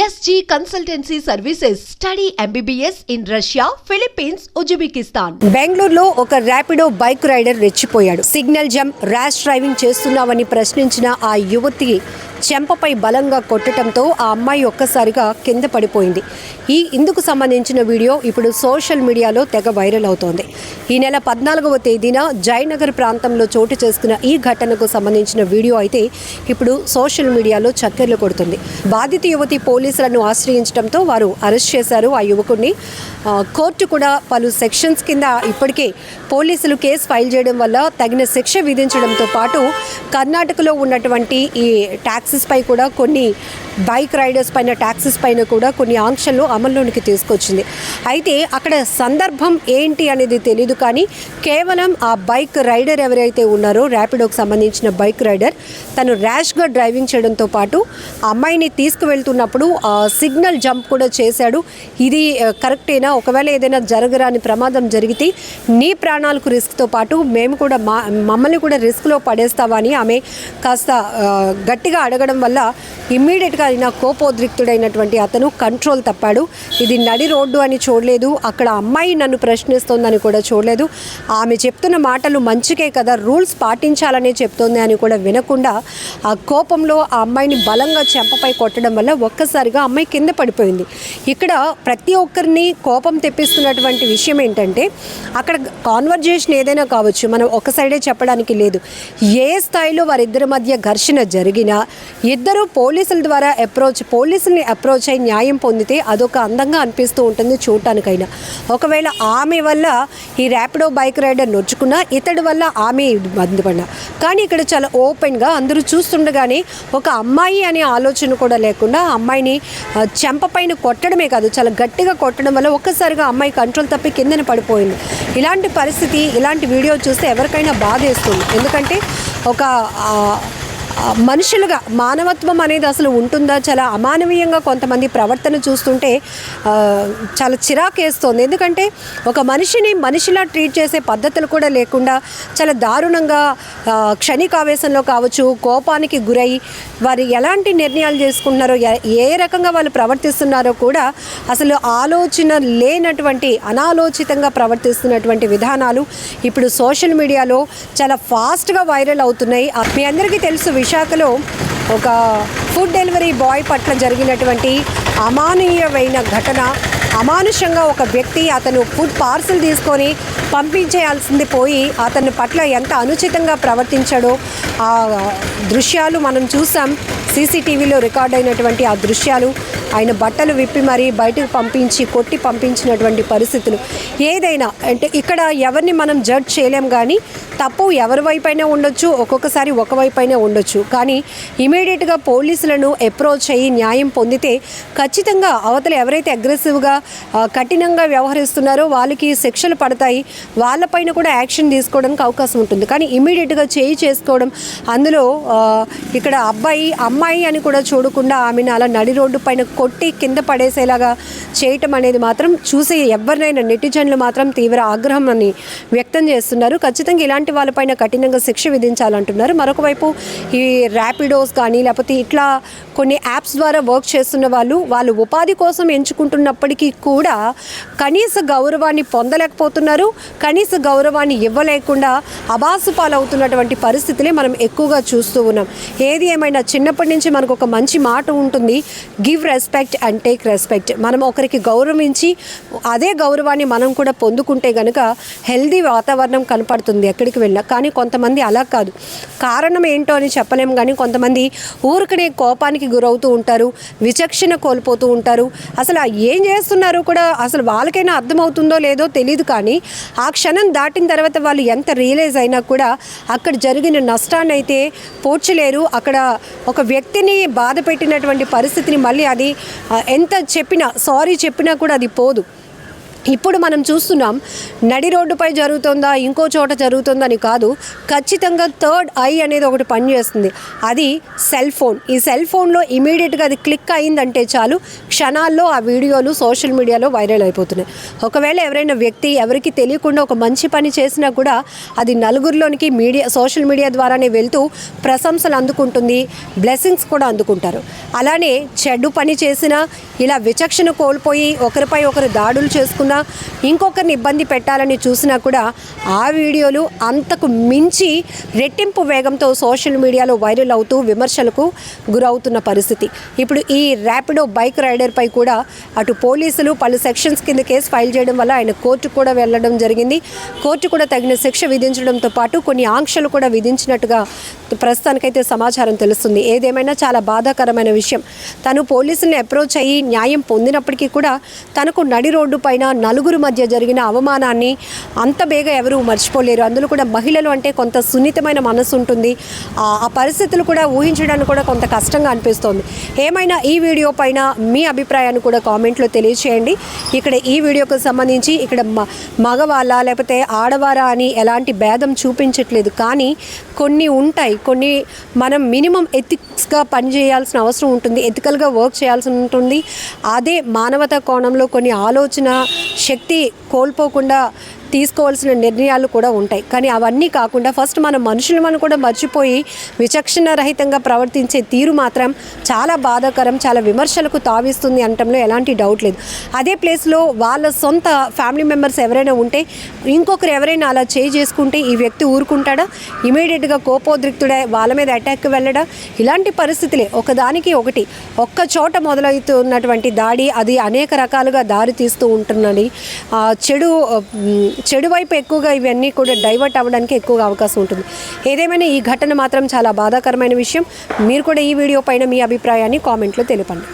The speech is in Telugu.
SG Consultancy Services. Study MBBS in Russia, Philippines, Uzbekistan. బెంగళూరులో ఒక ర్యాపిడో బైక్ రైడర్ రెచ్చిపోయాడు. సిగ్నల్ జంప్, ర్యాష్ డ్రైవింగ్ చేస్తున్నావని ప్రశ్నించిన ఆ యువతి చెంపపై బలంగా కొట్టడంతో ఆ అమ్మాయి ఒక్కసారిగా కింద పడిపోయింది. ఇందుకు సంబంధించిన వీడియో ఇప్పుడు సోషల్ మీడియాలో తెగ వైరల్ అవుతోంది. ఈ నెల 14వ తేదీన జయనగర్ ప్రాంతంలో చోటు చేసుకున్న ఈ ఘటనకు సంబంధించిన వీడియో అయితే ఇప్పుడు సోషల్ మీడియాలో చక్కర్లు కొడుతుంది. బాధిత యువతి పోలీసులను ఆశ్రయించడంతో వారు అరెస్ట్ చేశారు ఆ యువకుడిని. కోర్టు కూడా పలు సెక్షన్స్ కింద ఇప్పటికే పోలీసులు కేసు ఫైల్ చేయడం వల్ల తగిన శిక్ష విధించడంతో పాటు కర్ణాటకలో ఉన్నటువంటి ఈ ట్యాక్సెస్ పై కూడా కొన్ని బైక్ రైడర్స్ పైన ట్యాక్సెస్ పైన కూడా కొన్ని ఆంక్షలు అమల్లోనికి తీసుకొచ్చింది. అయితే అక్కడ సందర్భం ఏంటి అనేది తెలియదు, కానీ కేవలం ఆ బైక్ రైడర్ ఎవరైతే ఉన్నారో ర్యాపిడోకి సంబంధించిన బైక్ రైడర్ తను ర్యాష్గా డ్రైవింగ్ చేయడంతో పాటు ఆ అమ్మాయిని తీసుకువెళ్తున్నప్పుడు సిగ్నల్ జంప్ కూడా చేశాడు. ఇది కరెక్టేనా? ఒకవేళ ఏదైనా జరగరాని ప్రమాదం జరిగితే నీ ప్రాణాలకు రిస్క్తో పాటు మేము కూడా మమ్మల్ని కూడా రిస్క్లో పడేస్తావా అని ఆమె కాస్త గట్టిగా అడగడం వల్ల ఇమ్మీడియట్గా అయినా కోపోద్రిక్తుడైనటువంటి అతను కంట్రోల్ తప్పాడు. ఇది నడి రోడ్డు అని చూడలేదు, అక్కడ అమ్మాయి నన్ను ప్రశ్నిస్తోందని కూడా చూడలేదు, ఆమె చెప్తున్న మాటలు మంచికే కదా, రూల్స్ పాటించాలనే చెప్తోంది అని కూడా వినకుండా ఆ కోపంలో ఆ అమ్మాయిని బలంగా చెంపపై కొట్టడం వల్ల ఒక్కసారిగా అమ్మాయి కింద పడిపోయింది. ఇక్కడ ప్రతి ఒక్కరిని కోపం తెప్పిస్తున్నటువంటి విషయం ఏంటంటే అక్కడ కాన్వర్జేషన్ ఏదైనా కావచ్చు, మనం ఒక సైడే చెప్పడానికి లేదు. ఏ స్థాయిలో వారిద్దరి మధ్య ఘర్షణ జరిగినా ఇద్దరు పోలీసుల ద్వారా పోలీసుల్ని అప్రోచ్ అయి న్యాయం పొందితే అదొక అందంగా అనిపిస్తూ ఉంటుంది చూడటానికైనా. ఒకవేళ ఆమె వల్ల ఈ ర్యాపిడో బైక్ రైడర్ నొచ్చుకున్నా, ఇతడి వల్ల ఆమె ఇబ్బంది పడినా, కానీ ఇక్కడ చాలా ఓపెన్గా అందరూ చూస్తుండగానే ఒక అమ్మాయి అనే ఆలోచన కూడా లేకుండా అమ్మాయిని చెంపపైన కొట్టడమే కాదు, చాలా గట్టిగా కొట్టడం వల్ల ఒక్కసారిగా అమ్మాయి కంట్రోల్ తప్పి కిందన పడిపోయింది. ఇలాంటి పరిస్థితి, ఇలాంటి వీడియో చూస్తే ఎవరికైనా బాధేస్తుంది. ఎందుకంటే ఒక మనుషులుగా మానవత్వం అనేది అసలు ఉంటుందా? చాలా అమానవీయంగా కొంతమంది ప్రవర్తన చూస్తుంటే చాలా చిరాకేస్తుంది. ఎందుకంటే ఒక మనిషిని మనిషిలా ట్రీట్ చేసే పద్ధతులు కూడా లేకుండా చాలా దారుణంగా క్షణికావేశంలో కావచ్చు, కోపానికి గురై వారు ఎలాంటి నిర్ణయాలు చేసుకుంటున్నారో, ఏ రకంగా వాళ్ళు ప్రవర్తిస్తున్నారో కూడా అసలు ఆలోచన లేనటువంటి అనాలోచితంగా ప్రవర్తిస్తున్నటువంటి విధానాలు ఇప్పుడు సోషల్ మీడియాలో చాలా ఫాస్ట్గా వైరల్ అవుతున్నాయి. మీ అందరికీ తెలుసు, విశాఖలో ఒక ఫుడ్ డెలివరీ బాయ్ పట్ల జరిగినటువంటి అమానవీయమైన ఘటన. అమానుషంగా ఒక వ్యక్తి అతను ఫుడ్ పార్సిల్ తీసుకొని పంపించేయాల్సింది పోయి అతని పట్ల ఎంత అనుచితంగా ప్రవర్తించాడో ఆ దృశ్యాలు మనం చూసాం. సీసీటీవీలో రికార్డ్ అయినటువంటి ఆ దృశ్యాలు, ఆయన బట్టలు విప్పి మరీ బయటకు పంపించి కొట్టి పంపించినటువంటి పరిస్థితులు. ఏదైనా అంటే ఇక్కడ ఎవరిని మనం జడ్జ్ చేయలేం, కానీ తప్పు ఎవరి వైపైనా ఉండొచ్చు, ఒక్కొక్కసారి ఒకవైపైనా ఉండొచ్చు. కానీ ఇమీడియట్గా పోలీసులను అప్రోచ్ అయ్యి న్యాయం పొందితే ఖచ్చితంగా అవతల ఎవరైతే అగ్రెసివ్గా కఠినంగా వ్యవహరిస్తున్నారో వాళ్ళకి శిక్షలు పడతాయి, వాళ్ళపైన కూడా యాక్షన్ తీసుకోవడానికి అవకాశం ఉంటుంది. కానీ ఇమీడియట్గా చేసుకోవడం, అందులో ఇక్కడ అమ్మాయి అని కూడా చూడకుండా ఆమెను అలా నడి రోడ్డు పైన కొట్టి కింద పడేసేలాగా చేయటం అనేది మాత్రం చూసి ఎవరినైనా నెటిజన్లు మాత్రం తీవ్ర ఆగ్రహాన్ని వ్యక్తం చేస్తున్నారు. ఖచ్చితంగా ఇలాంటి వాళ్ళపైన కఠినంగా శిక్ష విధించాలంటున్నారు. మరొక వైపు ఈ ర్యాపిడోస్ కానీ లేకపోతే ఇట్లా కొన్ని యాప్స్ ద్వారా వర్క్ చేస్తున్న వాళ్ళు ఉపాధి కోసం ఎంచుకుంటున్నప్పటికీ కూడా కనీస గౌరవాన్ని పొందలేకపోతున్నారు. కనీస గౌరవాన్ని ఇవ్వలేకుండా అబాసు పాలవుతున్నటువంటి పరిస్థితులే మనం ఎక్కువగా చూస్తూ ఉన్నాం. ఏది ఏమైనా చిన్నప్పటి నుంచి మనకు ఒక మంచి మాట ఉంటుంది, give respect and take respect. మనం ఒకరికి గౌరవించి అదే గౌరవాన్ని మనం కూడా పొందుకుంటే కనుక హెల్దీ వాతావరణం కనపడుతుంది ఎక్కడికి వెళ్ళినా. కానీ కొంతమంది అలా కాదు, కారణం ఏంటో అని చెప్పలేము, కానీ కొంతమంది ఊరికనే కోపానికి గురవుతూ ఉంటారు, విచక్షణ కోల్పోతూ ఉంటారు. అసలు ఏం చేస్తున్నారో కూడా అసలు వాళ్ళకైనా అర్థమవుతుందో లేదో తెలియదు. కానీ ఆ క్షణం దాటిన తర్వాత వాళ్ళు ఎంత రియలైజ్ అయినా కూడా అక్కడ జరిగిన నష్టాన్ని అయితే పోడ్చలేరు. అక్కడ ఒక వ్యక్తిని బాధ పెట్టినటువంటి పరిస్థితిని మళ్ళీ అది ఎంత చెప్పినా, సారీ చెప్పినా కూడా అది పోదు. ఇప్పుడు మనం చూస్తున్నాం నడి రోడ్డుపై జరుగుతుందా ఇంకో చోట జరుగుతుందని కాదు, ఖచ్చితంగా థర్డ్ ఐ అనేది ఒకటి పనిచేస్తుంది. అది సెల్ ఫోన్. ఈ సెల్ ఫోన్లో ఇమీడియట్గా అది క్లిక్ అయిందంటే చాలు, క్షణాల్లో ఆ వీడియోలు సోషల్ మీడియాలో వైరల్ అయిపోతున్నాయి. ఒకవేళ ఎవరైనా వ్యక్తి ఎవరికి తెలియకుండా ఒక మంచి పని చేసినా కూడా అది నలుగురిలోనికి సోషల్ మీడియా ద్వారానే వెళ్తూ ప్రశంసలు అందుకుంటుంది, బ్లెస్సింగ్స్ కూడా అందుకుంటారు. అలానే చెడు పని చేసినా, ఇలా విచక్షణ కోల్పోయి ఒకరిపై ఒకరు దాడులు చేసుకున్నా, ఇంకొకరిని ఇబ్బంది పెట్టాలని చూసినా కూడా ఆ వీడియోలు అంతకు మించి రెట్టింపు వేగంతో సోషల్ మీడియాలో వైరల్ అవుతూ విమర్శలకు గురవుతున్న పరిస్థితి. ఇప్పుడు ఈ ర్యాపిడో బైక్ రైడర్పై కూడా అటు పోలీసులు పలు సెక్షన్స్ కింద కేసు ఫైల్ చేయడం వల్ల ఆయన కోర్టుకు కూడా వెళ్ళడం జరిగింది. కోర్టు కూడా తగిన శిక్ష విధించడంతో పాటు కొన్ని ఆంక్షలు కూడా విధించినట్టుగా ప్రస్తుతానికైతే సమాచారం తెలుస్తుంది. ఏదేమైనా చాలా బాధాకరమైన విషయం. తను పోలీసుల్ని అప్రోచ్ అయ్యి న్యాయం పొందినప్పటికీ కూడా తనకు నడి రోడ్డు పైన నలుగురు మధ్య జరిగిన అవమానాన్ని అంత బేగా ఎవరూ మర్చిపోలేరు. అందులో కూడా మహిళలు అంటే కొంత సున్నితమైన మనసు ఉంటుంది. ఆ పరిస్థితులు కూడా ఊహించడానికి కూడా కొంత కష్టంగా అనిపిస్తోంది. ఏమైనా ఈ వీడియో పైన మీ అభిప్రాయాన్ని కూడా కామెంట్లో తెలియచేయండి. ఇక్కడ ఈ వీడియోకి సంబంధించి ఇక్కడ మగవాళ్ళ లేకపోతే ఆడవారా అని ఎలాంటి భేదం చూపించట్లేదు. కానీ కొన్ని ఉంటాయి, కొన్ని మనం మినిమం ఎథిక్స్గా పనిచేయాల్సిన అవసరం ఉంటుంది, ఎథికల్గా వర్క్ చేయాల్సి ఉంటుంది. అదే మానవతా కోణంలో కొన్ని ఆలోచన శక్తి కోల్పోకుండా తీసుకోవాల్సిన నిర్ణయాలు కూడా ఉంటాయి. కానీ అవన్నీ కాకుండా ఫస్ట్ మన మనుషులను కూడా మర్చిపోయి విచక్షణ రహితంగా ప్రవర్తించే తీరు మాత్రం చాలా బాధాకరం, చాలా విమర్శలకు తావిస్తుంది అనటంలో ఎలాంటి డౌట్ లేదు. అదే ప్లేస్లో వాళ్ళ సొంత ఫ్యామిలీ మెంబర్స్ ఎవరైనా ఉంటే, ఇంకొకరు ఎవరైనా అలా చేసుకుంటే ఈ వ్యక్తి ఊరుకుంటాడా? ఇమీడియట్గా కోపోద్రిక్తుడే వాళ్ళ మీద అటాక్కి వెళ్ళడా? ఇలాంటి పరిస్థితులే ఒకదానికి ఒకటి ఒక్క చోట మొదలవుతున్నటువంటి దాడి అది అనేక రకాలుగా దారి తీస్తూ ఉంటున్నది. చెడు వైపు ఎక్కువగా ఇవన్నీ కూడా డైవర్ట్ అవ్వడానికి ఎక్కువగా అవకాశం ఉంటుంది. ఏదేమైనా ఈ ఘటన మాత్రం చాలా బాధాకరమైన విషయం. మీరు కూడా ఈ వీడియో పైన మీ అభిప్రాయాన్ని కామెంట్లో తెలపండి.